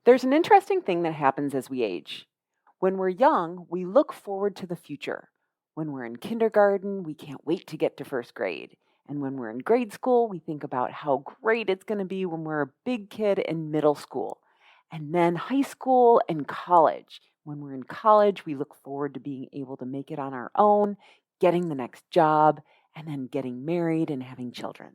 There's an interesting thing that happens as we age. When we're young, we look forward to the future. When we're in kindergarten, we can't wait to get to first grade. And when we're in grade school, we think about how great it's going to be when we're a big kid in middle school. And then high school and college. When we're in college, we look forward to being able to make it on our own, getting the next job, and then getting married and having children.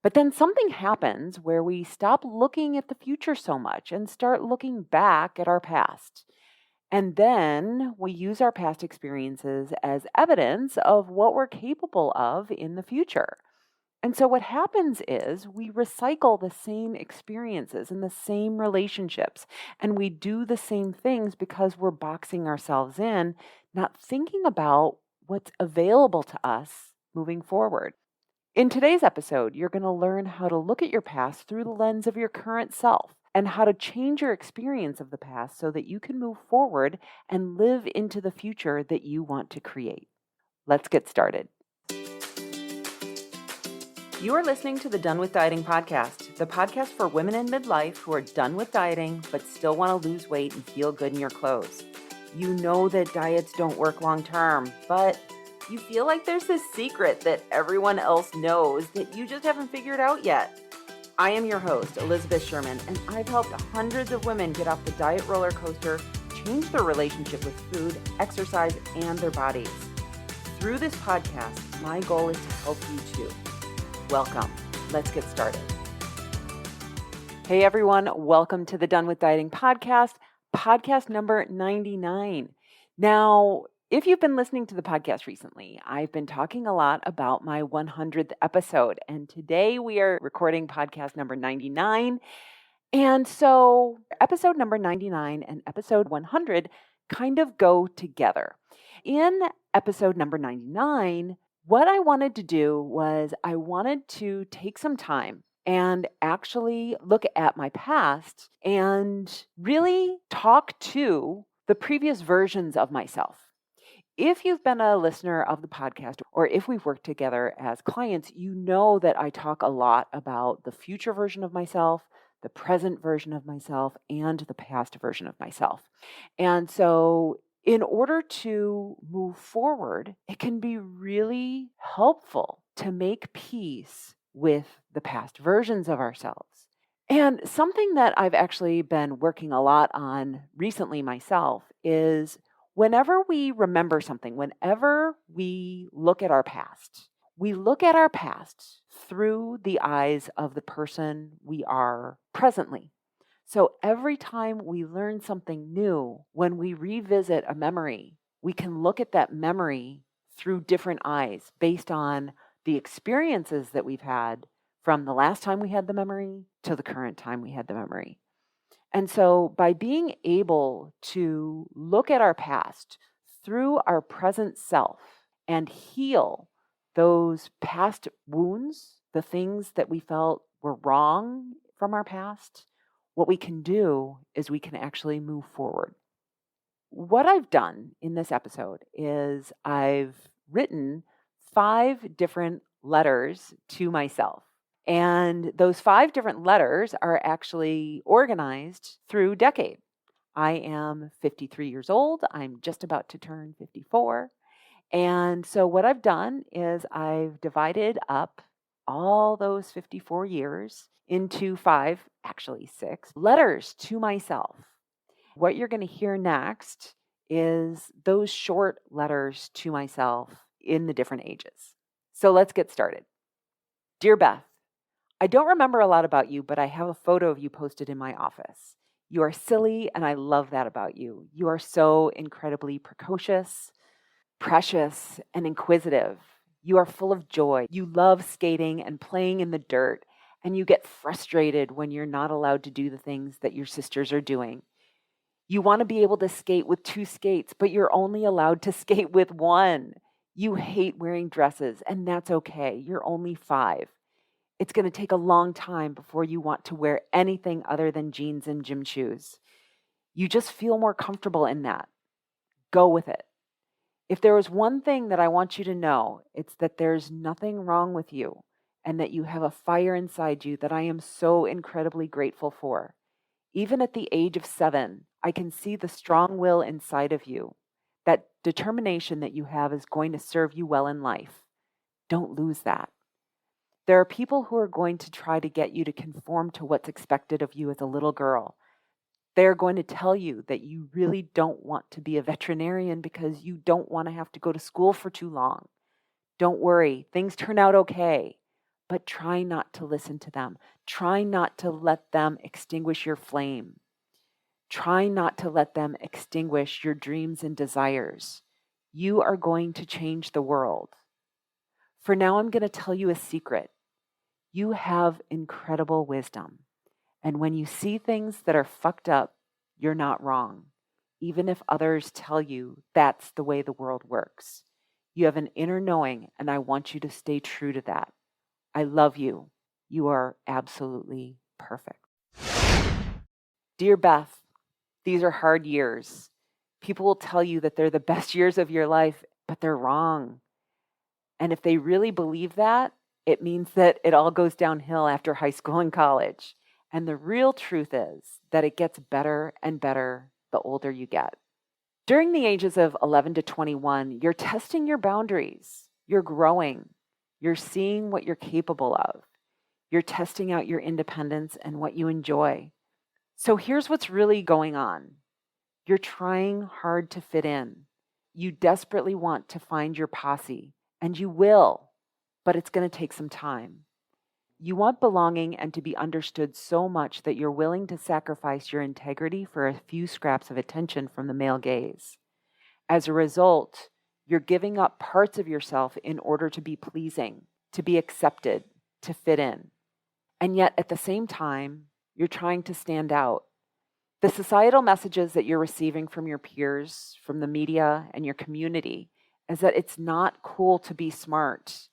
But then something happens where we stop looking at the future so much and start looking back at our past. And then we use our past experiences as evidence of what we're capable of in the future. And so what happens is we recycle the same experiences and the same relationships, and we do the same things because we're boxing ourselves in, not thinking about what's available to us moving forward. In today's episode, you're going to learn how to look at your past through the lens of your current self and how to change your experience of the past so that you can move forward and live into the future that you want to create. Let's get started. You are listening to the Done with Dieting podcast, the podcast for women in midlife who are done with dieting but still want to lose weight and feel good in your clothes. You know that diets don't work long term, but you feel like there's this secret that everyone else knows that you just haven't figured out yet. I am your host, Elizabeth Sherman, and I've helped hundreds of women get off the diet roller coaster, change their relationship with food, exercise, and their bodies. Through this podcast, my goal is to help you too. Welcome. Let's get started. Hey everyone, welcome to the Done with Dieting podcast, podcast number 99. Now, if you've been listening to the podcast recently, I've been talking a lot about my 100th episode, and today we are recording podcast number 99. And so episode number 99 and episode 100 kind of go together. In episode number 99, what I wanted to do was I wanted to take some time and actually look at my past and really talk to the previous versions of myself. If you've been a listener of the podcast, or if we've worked together as clients, you know that I talk a lot about the future version of myself, the present version of myself, and the past version of myself. And so in order to move forward, it can be really helpful to make peace with the past versions of ourselves. And something that I've actually been working a lot on recently myself is whenever we remember something, whenever we look at our past through the eyes of the person we are presently. So every time we learn something new, when we revisit a memory, we can look at that memory through different eyes based on the experiences that we've had from the last time we had the memory to the current time we had the memory. And so by being able to look at our past through our present self and heal those past wounds, the things that we felt were wrong from our past, what we can do is we can actually move forward. What I've done in this episode is I've written 5 different letters to myself. And those 5 different letters are actually organized through decade. I am 53 years old. I'm just about to turn 54. And so what I've done is I've divided up all those 54 years into 5, actually 6, letters to myself. What you're going to hear next is those short letters to myself in the different ages. So let's get started. Dear Beth, I don't remember a lot about you, but I have a photo of you posted in my office. You are silly, and I love that about you. You are so incredibly precocious, precious, and inquisitive. You are full of joy. You love skating and playing in the dirt, and you get frustrated when you're not allowed to do the things that your sisters are doing. You want to be able to skate with 2 skates, but you're only allowed to skate with 1. You hate wearing dresses, and that's okay. You're only 5. It's going to take a long time before you want to wear anything other than jeans and gym shoes. You just feel more comfortable in that. Go with it. If there was one thing that I want you to know, it's that there's nothing wrong with you and that you have a fire inside you that I am so incredibly grateful for. Even at the age of 7, I can see the strong will inside of you. That determination that you have is going to serve you well in life. Don't lose that. There are people who are going to try to get you to conform to what's expected of you as a little girl. They're going to tell you that you really don't want to be a veterinarian because you don't want to have to go to school for too long. Don't worry, things turn out okay. But try not to listen to them. Try not to let them extinguish your flame. Try not to let them extinguish your dreams and desires. You are going to change the world. For now, I'm going to tell you a secret. You have incredible wisdom. And when you see things that are fucked up, you're not wrong, even if others tell you that's the way the world works. You have an inner knowing, and I want you to stay true to that. I love you. You are absolutely perfect. Dear Beth, these are hard years. People will tell you that they're the best years of your life, but they're wrong. And if they really believe that, it means that it all goes downhill after high school and college. And the real truth is that it gets better and better the older you get. During the ages of 11 to 21, you're testing your boundaries. You're growing. You're seeing what you're capable of. You're testing out your independence and what you enjoy. So here's what's really going on. You're trying hard to fit in. You desperately want to find your posse, and you will, but it's going to take some time. You want belonging and to be understood so much that you're willing to sacrifice your integrity for a few scraps of attention from the male gaze. As a result, you're giving up parts of yourself in order to be pleasing, to be accepted, to fit in. And yet, at the same time, you're trying to stand out. The societal messages that you're receiving from your peers, from the media, and your community is that it's not cool to be smart.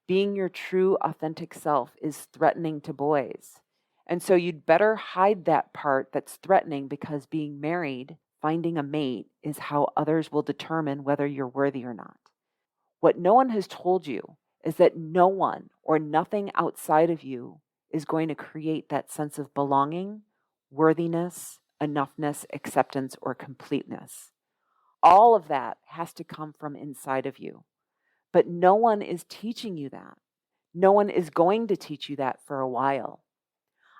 Being your true, authentic self is threatening to boys. And so you'd better hide that part that's threatening, because being married, finding a mate, is how others will determine whether you're worthy or not. What no one has told you is that no one or nothing outside of you is going to create that sense of belonging, worthiness, enoughness, acceptance, or completeness. All of that has to come from inside of you. But no one is teaching you that. No one is going to teach you that for a while.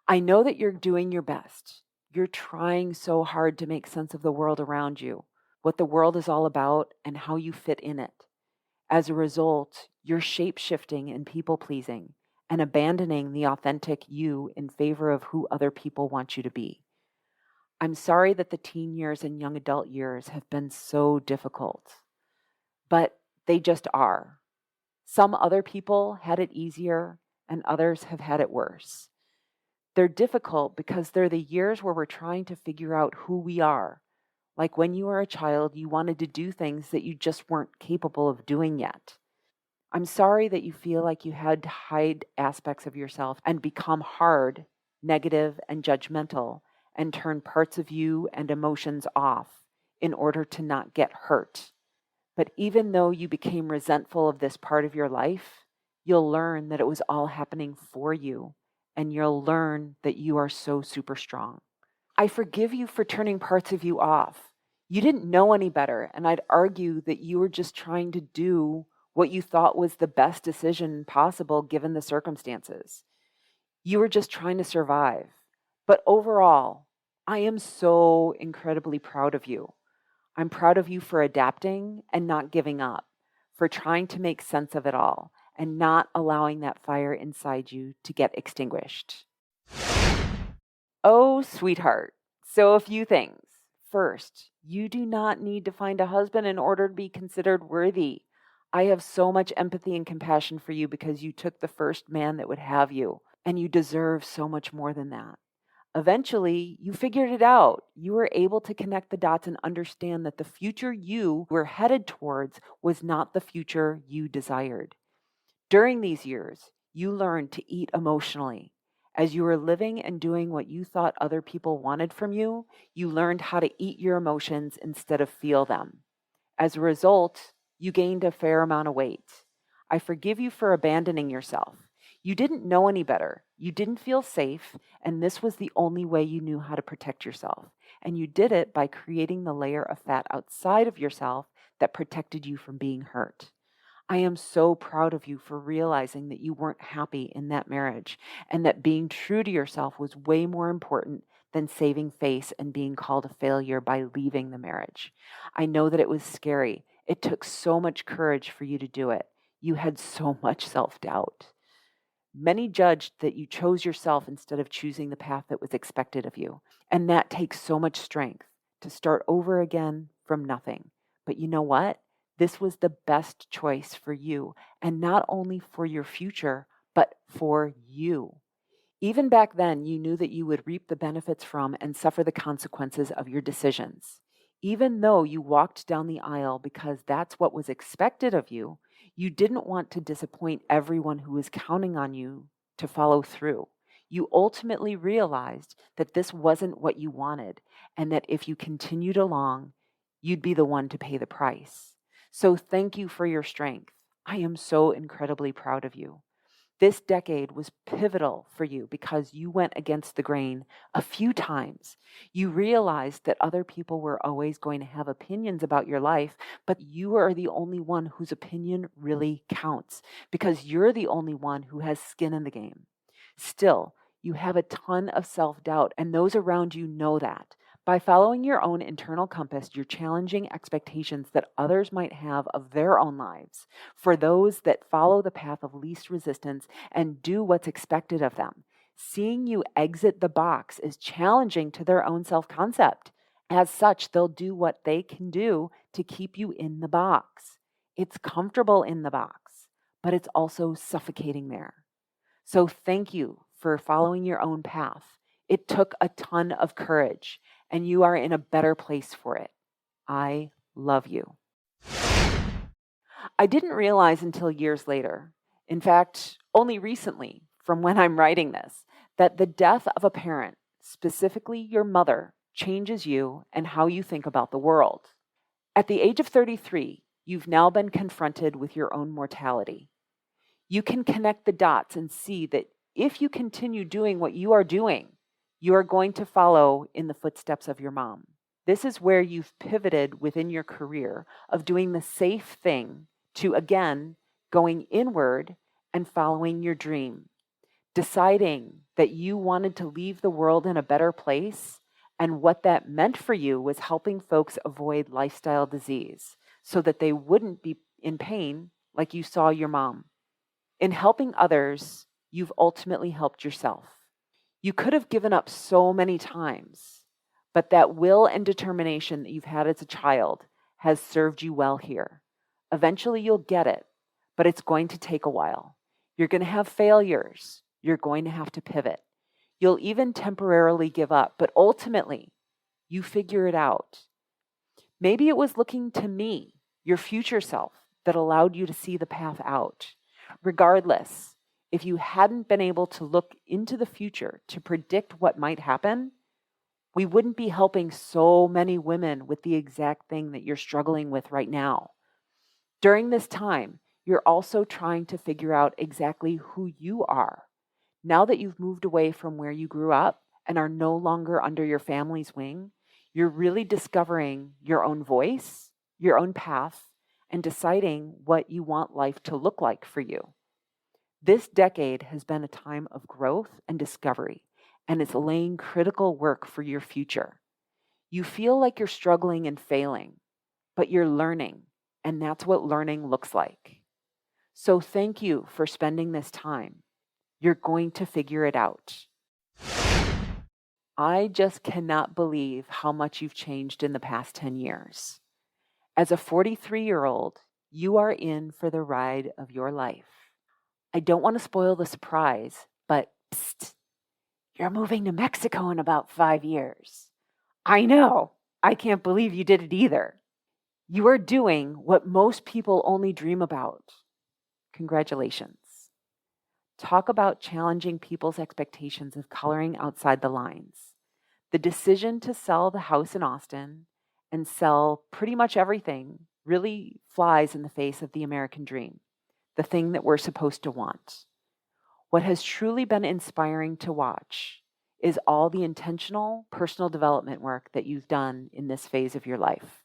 I know that you're doing your best. You're trying so hard to make sense of the world around you, what the world is all about, and how you fit in it. As a result, you're shape-shifting and people-pleasing and abandoning the authentic you in favor of who other people want you to be. I'm sorry that the teen years and young adult years have been so difficult, but they just are. Some other people had it easier, and others have had it worse. They're difficult because they're the years where we're trying to figure out who we are. Like when you were a child, you wanted to do things that you just weren't capable of doing yet. I'm sorry that you feel like you had to hide aspects of yourself and become hard, negative, and judgmental, and turn parts of you and emotions off in order to not get hurt. But even though you became resentful of this part of your life, you'll learn that it was all happening for you, and you'll learn that you are so super strong. I forgive you for turning parts of you off. You didn't know any better, and I'd argue that you were just trying to do what you thought was the best decision possible given the circumstances. You were just trying to survive. But overall, I am so incredibly proud of you. I'm proud of you for adapting and not giving up, for trying to make sense of it all and not allowing that fire inside you to get extinguished. Oh, sweetheart. So a few things. First, you do not need to find a husband in order to be considered worthy. I have so much empathy and compassion for you because you took the first man that would have you, and you deserve so much more than that. Eventually, you figured it out. You were able to connect the dots and understand that the future you were headed towards was not the future you desired. During these years, you learned to eat emotionally. As you were living and doing what you thought other people wanted from you, you learned how to eat your emotions instead of feel them. As a result, you gained a fair amount of weight. I forgive you for abandoning yourself. You didn't know any better. You didn't feel safe, and this was the only way you knew how to protect yourself. And you did it by creating the layer of fat outside of yourself that protected you from being hurt. I am so proud of you for realizing that you weren't happy in that marriage and that being true to yourself was way more important than saving face and being called a failure by leaving the marriage. I know that it was scary. It took so much courage for you to do it. You had so much self doubt. Many judged that you chose yourself instead of choosing the path that was expected of you. And that takes so much strength to start over again from nothing. But you know what? This was the best choice for you, and not only for your future, but for you. Even back then, you knew that you would reap the benefits from and suffer the consequences of your decisions. Even though you walked down the aisle because that's what was expected of you, you didn't want to disappoint everyone who was counting on you to follow through. You ultimately realized that this wasn't what you wanted, and that if you continued along, you'd be the one to pay the price. So thank you for your strength. I am so incredibly proud of you. This decade was pivotal for you because you went against the grain a few times. You realized that other people were always going to have opinions about your life, but you are the only one whose opinion really counts because you're the only one who has skin in the game. Still, you have a ton of self-doubt, and those around you know that. By following your own internal compass, you're challenging expectations that others might have of their own lives. For those that follow the path of least resistance and do what's expected of them, seeing you exit the box is challenging to their own self-concept. As such, they'll do what they can do to keep you in the box. It's comfortable in the box, but it's also suffocating there. So thank you for following your own path. It took a ton of courage, and you are in a better place for it. I love you. I didn't realize until years later, in fact, only recently, from when I'm writing this, that the death of a parent, specifically your mother, changes you and how you think about the world. At the age of 33, you've now been confronted with your own mortality. You can connect the dots and see that if you continue doing what you are doing, you are going to follow in the footsteps of your mom. This is where you've pivoted within your career of doing the safe thing to, again, going inward and following your dream, deciding that you wanted to leave the world in a better place. And what that meant for you was helping folks avoid lifestyle disease so that they wouldn't be in pain like you saw your mom. In helping others, you've ultimately helped yourself. You could have given up so many times, but that will and determination that you've had as a child has served you well here. Eventually you'll get it, but it's going to take a while. You're going to have failures. You're going to have to pivot. You'll even temporarily give up, but ultimately you figure it out. Maybe it was looking to me, your future self, that allowed you to see the path out. Regardless, if you hadn't been able to look into the future to predict what might happen, we wouldn't be helping so many women with the exact thing that you're struggling with right now. During this time, you're also trying to figure out exactly who you are. Now that you've moved away from where you grew up and are no longer under your family's wing, you're really discovering your own voice, your own path, and deciding what you want life to look like for you. This decade has been a time of growth and discovery, and it's laying critical work for your future. You feel like you're struggling and failing, but you're learning, and that's what learning looks like. So thank you for spending this time. You're going to figure it out. I just cannot believe how much you've changed in the past 10 years. As a 43-year-old, you are in for the ride of your life. I don't want to spoil the surprise, but psst, you're moving to Mexico in about 5 years. I know. I can't believe you did it either. You are doing what most people only dream about. Congratulations. Talk about challenging people's expectations of coloring outside the lines. The decision to sell the house in Austin and sell pretty much everything really flies in the face of the American dream, the thing that we're supposed to want. What has truly been inspiring to watch is all the intentional personal development work that you've done in this phase of your life,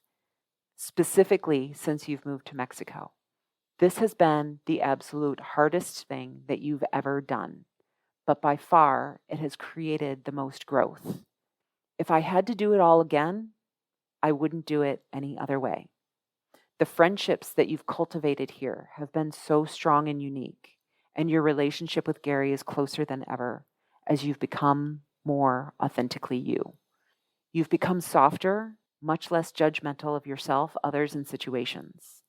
specifically since you've moved to Mexico. This has been the absolute hardest thing that you've ever done, but by far it has created the most growth. If I had to do it all again, I wouldn't do it any other way. The friendships that you've cultivated here have been so strong and unique, and your relationship with Gary is closer than ever as you've become more authentically you. You've become softer, much less judgmental of yourself, others, and situations.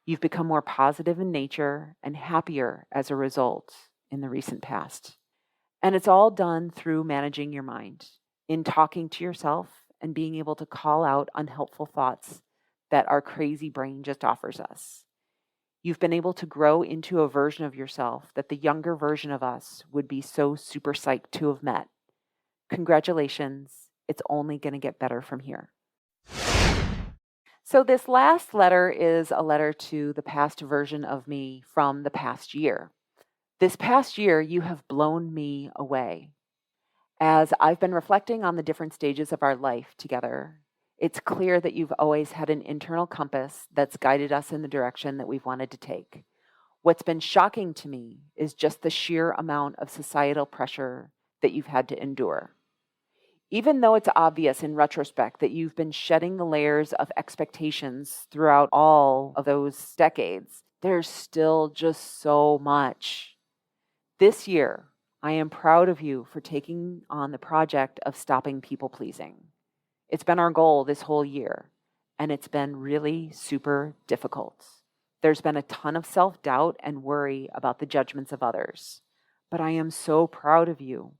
You've become more positive in nature and happier as a result in the recent past. And it's all done through managing your mind, in talking to yourself and being able to call out unhelpful thoughts that our crazy brain just offers us. You've been able to grow into a version of yourself that the younger version of us would be so super psyched to have met. Congratulations. It's only going to get better from here. So this last letter is a letter to the past version of me from the past year. This past year, you have blown me away. As I've been reflecting on the different stages of our life together, it's clear that you've always had an internal compass that's guided us in the direction that we've wanted to take. What's been shocking to me is just the sheer amount of societal pressure that you've had to endure. Even though it's obvious in retrospect that you've been shedding the layers of expectations throughout all of those decades, there's still just so much. This year, I am proud of you for taking on the project of stopping people pleasing. It's been our goal this whole year, and it's been really super difficult. There's been a ton of self-doubt and worry about the judgments of others, but I am so proud of you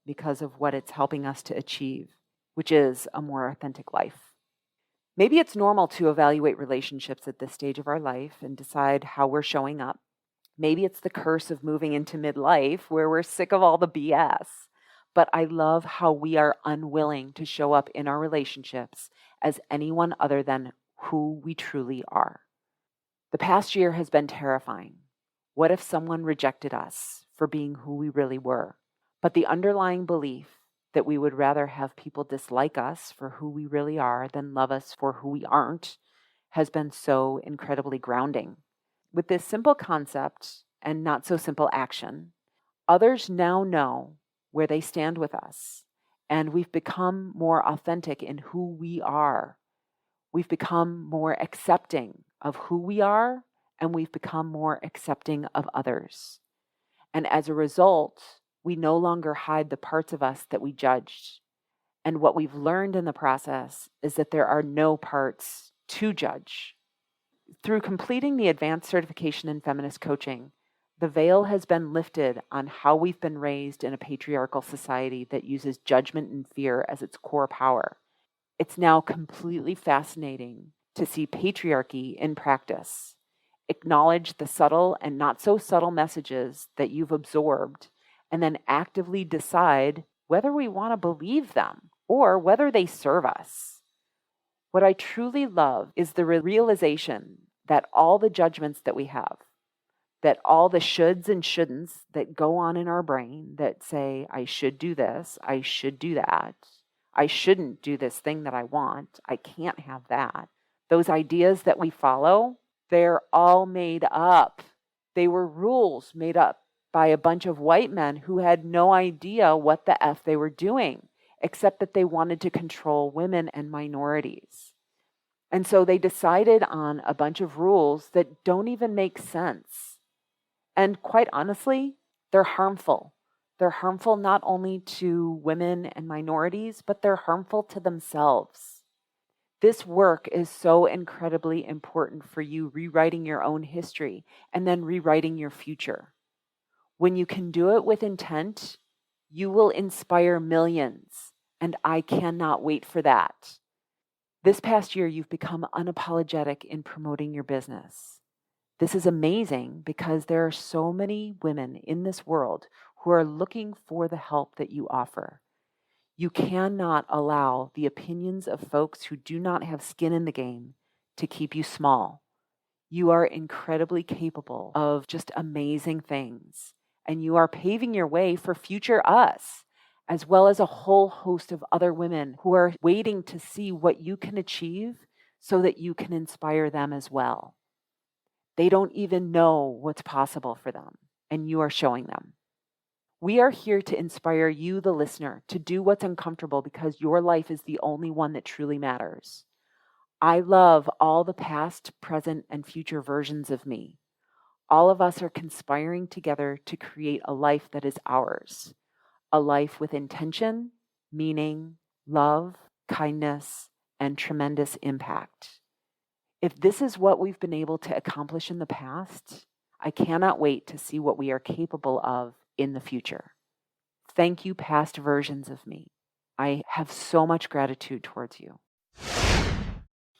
because of what it's helping us to achieve, which is a more authentic life. Maybe it's normal to evaluate relationships at this stage of our life and decide how we're showing up. Maybe it's the curse of moving into midlife where we're sick of all the BS. But I love how we are unwilling to show up in our relationships as anyone other than who we truly are. The past year has been terrifying. What if someone rejected us for being who we really were? But the underlying belief that we would rather have people dislike us for who we really are than love us for who we aren't has been so incredibly grounding. With this simple concept and not so simple action, others now know where they stand with us, and we've become more authentic in who we are. We've become more accepting of who we are, and we've become more accepting of others. And as a result, we no longer hide the parts of us that we judged. And what we've learned in the process is that there are no parts to judge. Through completing the advanced certification in feminist coaching, the veil has been lifted on how we've been raised in a patriarchal society that uses judgment and fear as its core power. It's now completely fascinating to see patriarchy in practice. Acknowledge the subtle and not so subtle messages that you've absorbed, and then actively decide whether we want to believe them or whether they serve us. What I truly love is the realization that all the judgments that we have, that all the shoulds and shouldn'ts that go on in our brain that say, I should do this, I should do that, I shouldn't do this thing that I want, I can't have that. Those ideas that we follow, they're all made up. They were rules made up by a bunch of white men who had no idea what the F they were doing, except that they wanted to control women and minorities. And so they decided on a bunch of rules that don't even make sense. And quite honestly, they're harmful. They're harmful not only to women and minorities, but they're harmful to themselves. This work is so incredibly important for you rewriting your own history and then rewriting your future. When you can do it with intent, you will inspire millions, and I cannot wait for that. This past year, you've become unapologetic in promoting your business. This is amazing because there are so many women in this world who are looking for the help that you offer. You cannot allow the opinions of folks who do not have skin in the game to keep you small. You are incredibly capable of just amazing things. and you are paving your way for future us, as well as a whole host of other women who are waiting to see what you can achieve so that you can inspire them as well. They don't even know what's possible for them, and you are showing them. We are here to inspire you, the listener, to do what's uncomfortable because your life is the only one that truly matters. I love all the past, present, and future versions of me. All of us are conspiring together to create a life that is ours, a life with intention, meaning, love, kindness, and tremendous impact. If this is what we've been able to accomplish in the past, I cannot wait to see what we are capable of in the future. Thank you, past versions of me. I have so much gratitude towards you.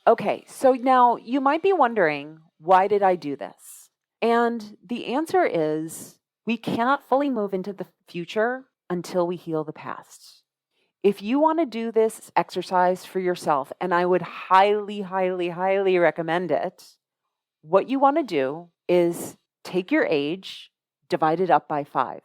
Okay, so now you might be wondering, why did I do this? And the answer is, we cannot fully move into the future until we heal the past. If you want to do this exercise for yourself, and I would highly, highly, highly recommend it, what you want to do is take your age, divide it up by 5.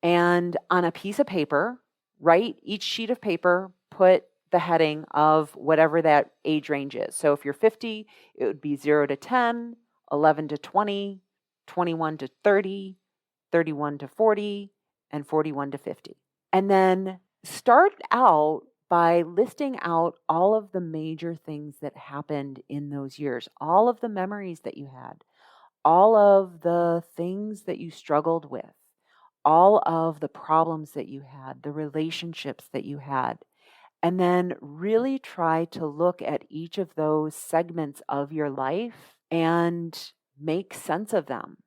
And on a piece of paper, write each sheet of paper, put the heading of whatever that age range is. So if you're 50, it would be 0 to 10, 11 to 20, 21 to 30, 31 to 40, and 41 to 50. And then start out by listing out all of the major things that happened in those years, all of the memories that you had, all of the things that you struggled with, all of the problems that you had, the relationships that you had, and then really try to look at each of those segments of your life and make sense of them.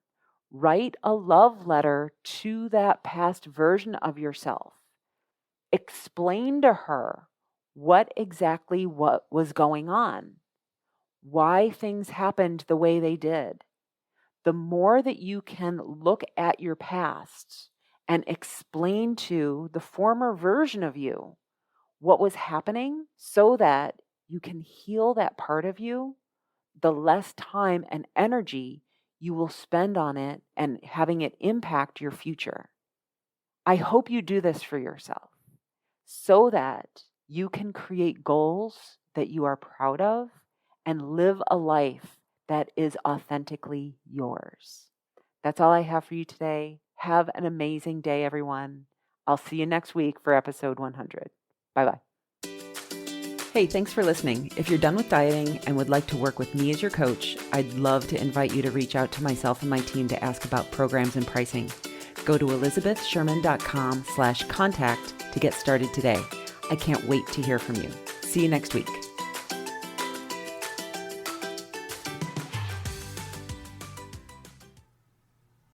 Write a love letter to that past version of yourself. Explain to her what was going on, why things happened the way they did. The more that you can look at your past and explain to the former version of you what was happening so that you can heal that part of you, the less time and energy you will spend on it and having it impact your future. I hope you do this for yourself so that you can create goals that you are proud of and live a life that is authentically yours. That's all I have for you today. Have an amazing day, everyone. I'll see you next week for episode 100. Bye-bye. Hey, thanks for listening. If you're done with dieting and would like to work with me as your coach, I'd love to invite you to reach out to myself and my team to ask about programs and pricing. Go to elizabethsherman.com/contact to get started today. I can't wait to hear from you. See you next week.